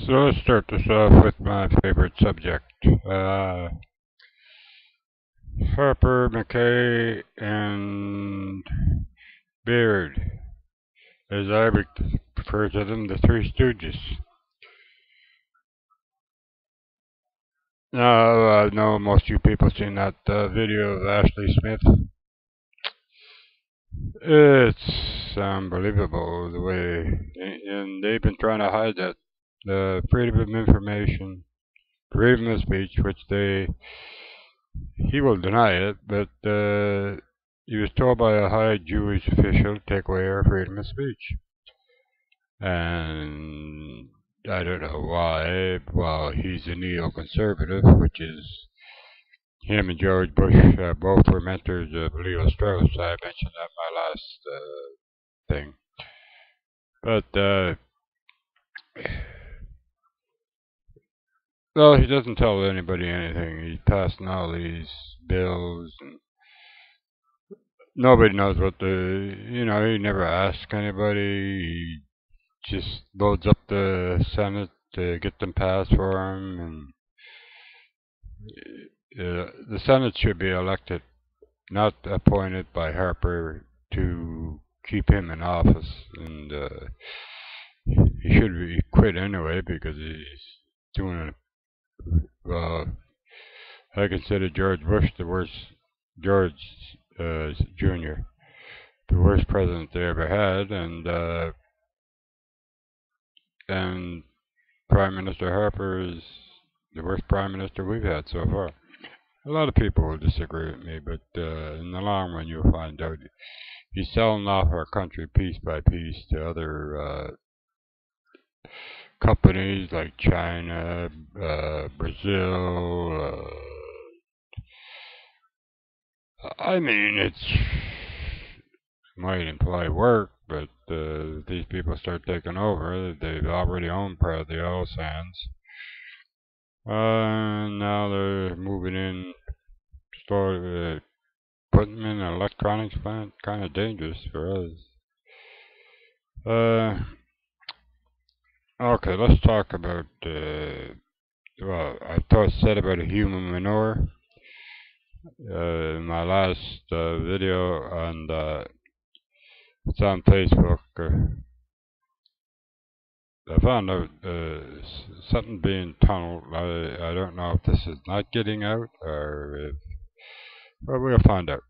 So let's start this off with my favorite subject. Harper, McKay, and Beard, as I refer to them, the Three Stooges. Now, I know most of you people seen that video of Ashley Smith. It's unbelievable the way, and they've been trying to hide that. The freedom of information, freedom of speech, which he will deny it, but he was told by a high Jewish official to take away our freedom of speech. And I don't know why. Well, he's a neoconservative, which is him and George Bush both were mentors of Leo Strauss. I mentioned that in my last thing. But, well, he doesn't tell anybody anything. He's passing all these bills, and nobody knows what he never asks anybody. He just loads up the Senate to get them passed for him, and the Senate should be elected, not appointed by Harper to keep him in office, and he should be quit anyway because he's doing I consider George Bush the worst, George Jr., the worst president they ever had, and Prime Minister Harper is the worst prime minister we've had so far. A lot of people will disagree with me, but in the long run you'll find out he's selling off our country piece by piece to other companies like China, Brazil. I mean, it might imply work, but these people start taking over. They've already owned part of the oil sands. Now they're moving in, putting them in an electronics plant. Kind of dangerous for us. Okay, let's talk about, well, I said about a human manure in my last video, and it's on Facebook. I found out something being tunneled. I don't know if this is not getting out or if. Well, we'll find out.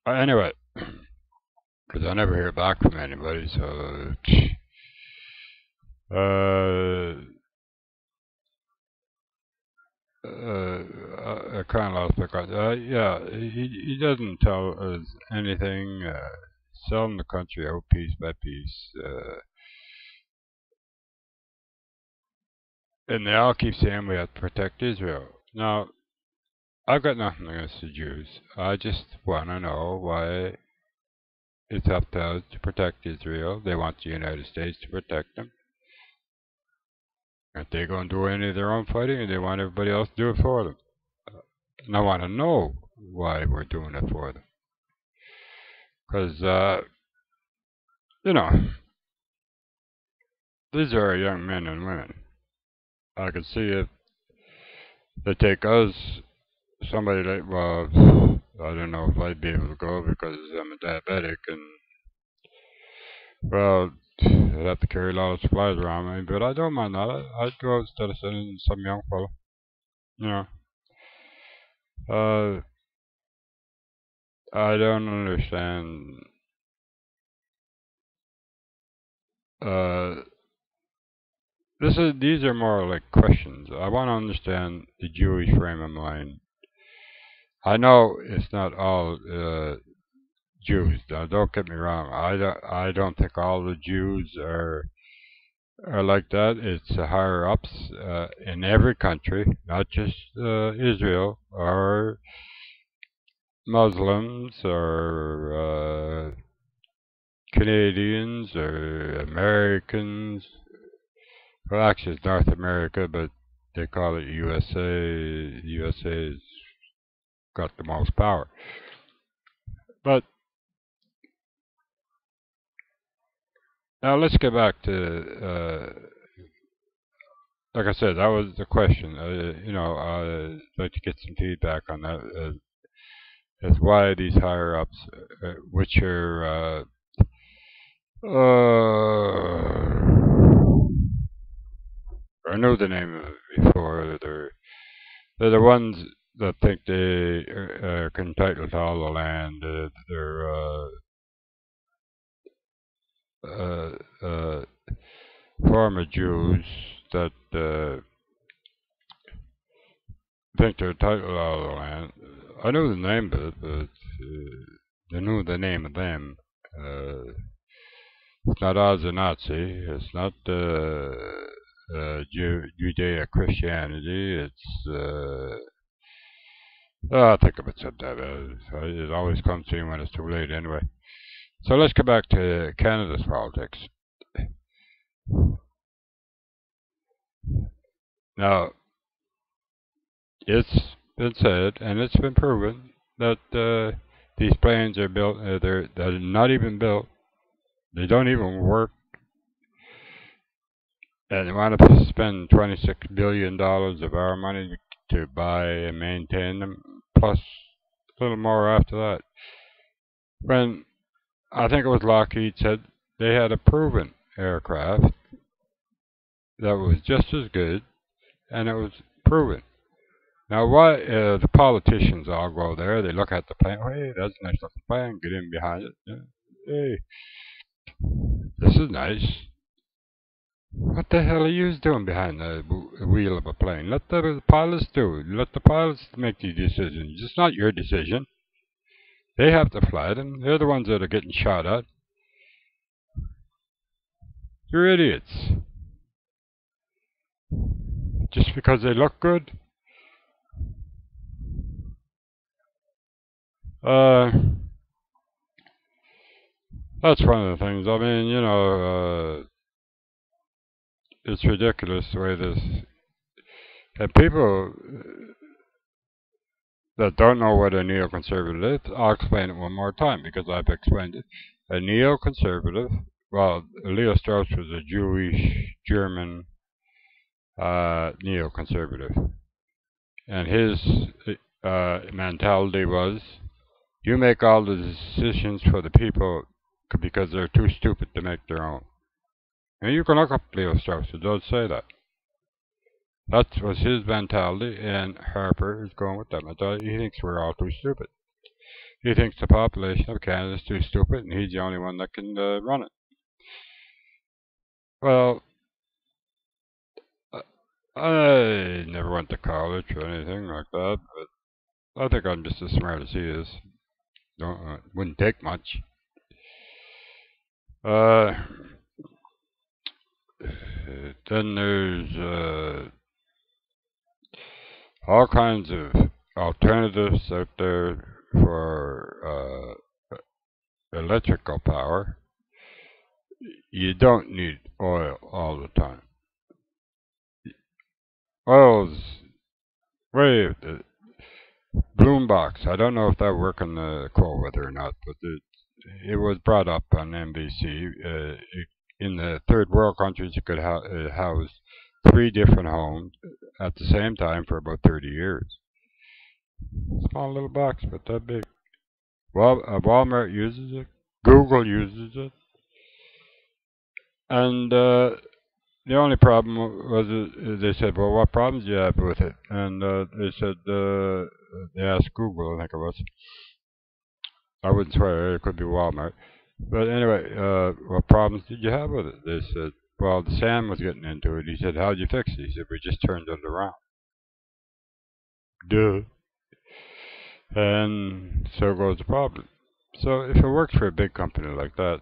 Anyway, because I never hear back from anybody, so. I kind of lost my thought. Yeah, he doesn't tell us anything. Selling the country out piece by piece. And they all keep saying we have to protect Israel. Now, I've got nothing against the Jews. I just want to know why it's up to us to protect Israel. They want the United States to protect them. Aren't they going to do any of their own fighting, or they want everybody else to do it for them? And I want to know why we're doing it for them. Because, these are our young men and women. I could see if they take us, somebody like, well, I don't know if I'd be able to go because I'm a diabetic, and, well, I'd have to carry a lot of supplies around me, but I don't mind that. I'd go instead of sending some young fellow. I don't understand. These are more like questions. I want to understand the Jewish frame of mind. I know it's not all Jews. Now, don't get me wrong. I don't think all the Jews are like that. It's the higher ups in every country, not just Israel, or Muslims, or Canadians, or Americans. Well, actually, it's North America, but they call it USA. USA's got the most power. But now let's get back to like I said, that was the question. I'd like to get some feedback on that. As why these higher ups, which are I know the name of it before. They're the ones that think they are entitled to all the land. They're uh, uh, former Jews that think they're entitled to all the land. I know the name of it, but I know the name of them. Uh, it's not as a Nazi. It's not Judeo Christianity. It's I'll think of it sometime. It always comes to me when it's too late anyway. So let's go back to Canada's politics. Now, it's been said and it's been proven that these planes are built. They're not even built. They don't even work, and they want to spend $26 billion of our money to buy and maintain them, plus a little more after that. When I think it was Lockheed said they had a proven aircraft that was just as good, and it was proven. Now, why the politicians all go there? They look at the plane. Hey, that's a nice looking plane. Get in behind it. Yeah. Hey, this is nice. What the hell are you doing behind the wheel of a plane? Let the pilots do it. Let the pilots make the decisions. It's not your decision. They have to fly them. They're the ones that are getting shot at. You're idiots. Just because they look good. Uh, that's one of the things. I mean, it's ridiculous the way this. And people that don't know what a neoconservative is, I'll explain it one more time because I've explained it. A neoconservative, well, Leo Strauss was a Jewish German neoconservative, and his mentality was you make all the decisions for the people because they're too stupid to make their own. And you can look up Leo Strauss, it does say that. That was his mentality, and Harper is going with that mentality. He thinks we're all too stupid. He thinks the population of Canada is too stupid, and he's the only one that can run it. Well, I never went to college or anything like that, but I think I'm just as smart as he is. Wouldn't take much. Uh, then there's all kinds of alternatives out there for electrical power. You don't need oil all the time. Oil's way Bloom box. I don't know if that work in the cold weather or not, but it was brought up on NBC. In the third world countries, you could house three different homes at the same time for about 30 years. Small little box, but that big. Well, Walmart uses it. Google uses it. And the only problem was they said, well, what problems do you have with it? And they said, they asked Google, I think it was. I wouldn't swear, it could be Walmart. But anyway, what problems did you have with it? They said, well, the sand was getting into it. He said, how'd you fix it? He said, we just turned it around. Duh. And so goes the problem. So if it works for a big company like that,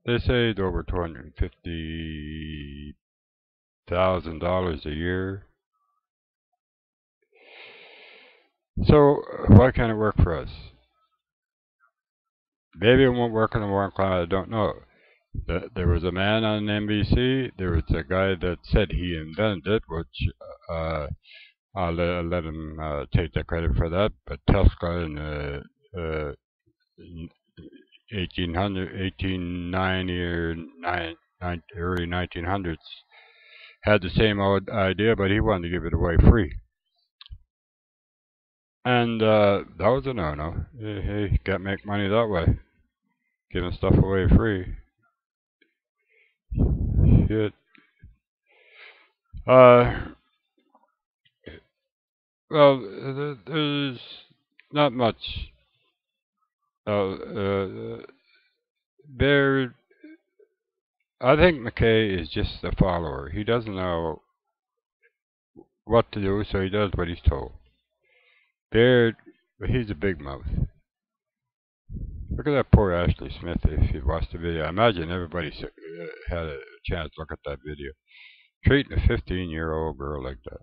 they saved over $250,000 a year. So why can't it work for us? Maybe it won't work in the warm climate. I don't know. There was a man on NBC. There was a guy that said he invented it, which I'll let him take the credit for that. But Tesla in uh, 1890 or early 1900s had the same old idea, but he wanted to give it away free. And that was a no-no. He can't make money that way, giving stuff away free. Shit. Uh, well, there's not much. There, I think McKay is just a follower. He doesn't know what to do, so he does what he's told. Baird, he's a big mouth. Look at that poor Ashley Smith. If you watched the video, I imagine everybody had a chance to look at that video. Treating a 15-year-old girl like that.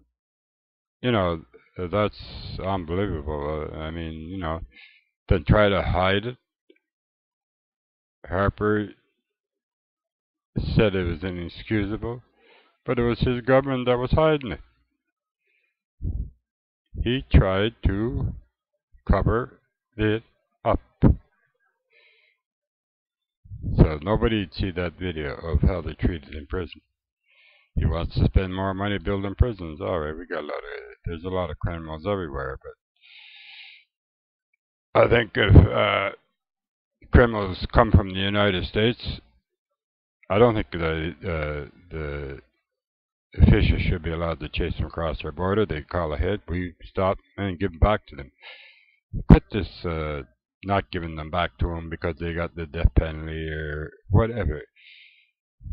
You know, that's unbelievable. I mean, then try to hide it. Harper said it was inexcusable, but it was his government that was hiding it. He tried to cover it up. So nobody'd see that video of how they treated in prison. He wants to spend more money building prisons. All right, there's a lot of criminals everywhere, but I think if criminals come from the United States, I don't think the officials should be allowed to chase them across their border. They call ahead, we stop and give them back to them. Quit this not giving them back to them because they got the death penalty or whatever.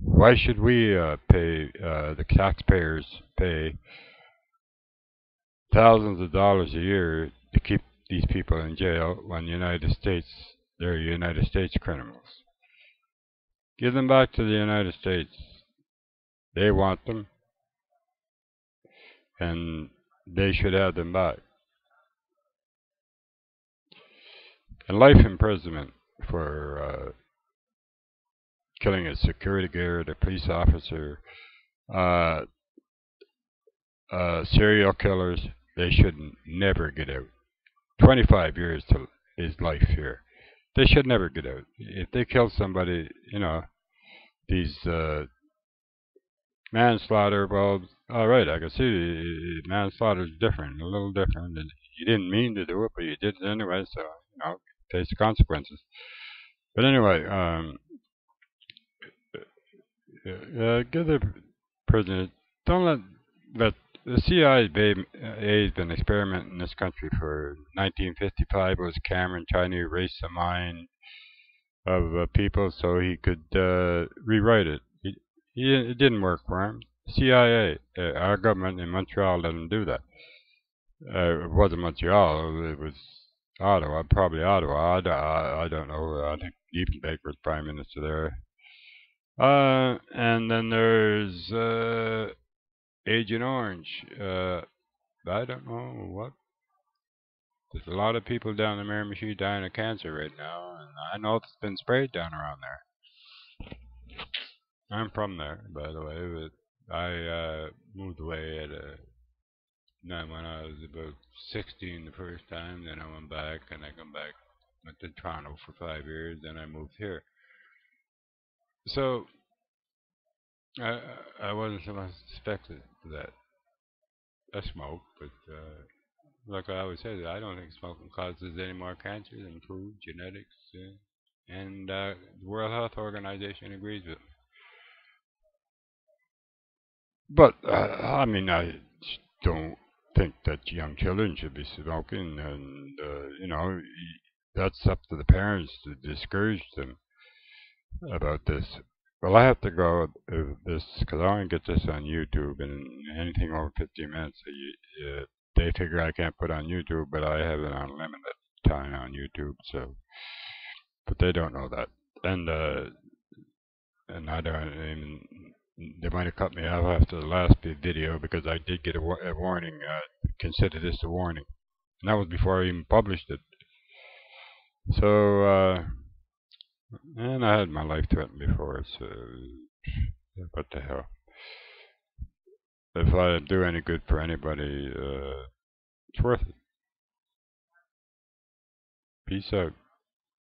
Why should we the taxpayers pay thousands of dollars a year to keep these people in jail when they're United States criminals? Give them back to the United States. They want them, and they should have them back. And life imprisonment for killing a security guard, a police officer, uh, serial killers, they should never get out. 25 years is life here. They should never get out. If they kill somebody, these manslaughter, well, all right, I can see manslaughter is different, a little different. You didn't mean to do it, but you did it anyway, so, face the consequences. But anyway, give the prisoners, don't let the CIA has been experimenting in this country for 1955. It was Cameron trying to erase the mind of people so he could rewrite it. It didn't work for him. CIA, our government in Montreal let him do that. It wasn't Montreal, it was Ottawa, probably Ottawa. I don't know. I think Diefenbach was prime minister there. And then there's Agent Orange. I don't know what. There's a lot of people down in Miramichi dying of cancer right now, and I know it's been sprayed down around there. I'm from there, by the way, but I moved away when I was about 16 the first time. Then I went back, and I went to Toronto for 5 years, then I moved here. So I wasn't so much expected that I smoke, but like I always say, I don't think smoking causes any more cancer than food, genetics, and the World Health Organization agrees with me. But I mean, I don't think that young children should be smoking, and that's up to the parents to discourage them about this. Well, I have to go this because I want to get this on YouTube, and anything over 15 minutes, they figure I can't put on YouTube, but I have it on limited time on YouTube. So, but they don't know that, and I don't even. They might have cut me off after the last video because I did get a warning. Consider this a warning, and that was before I even published it. So, and I had my life threatened before, so what the hell? If I do any good for anybody, it's worth it. Peace out.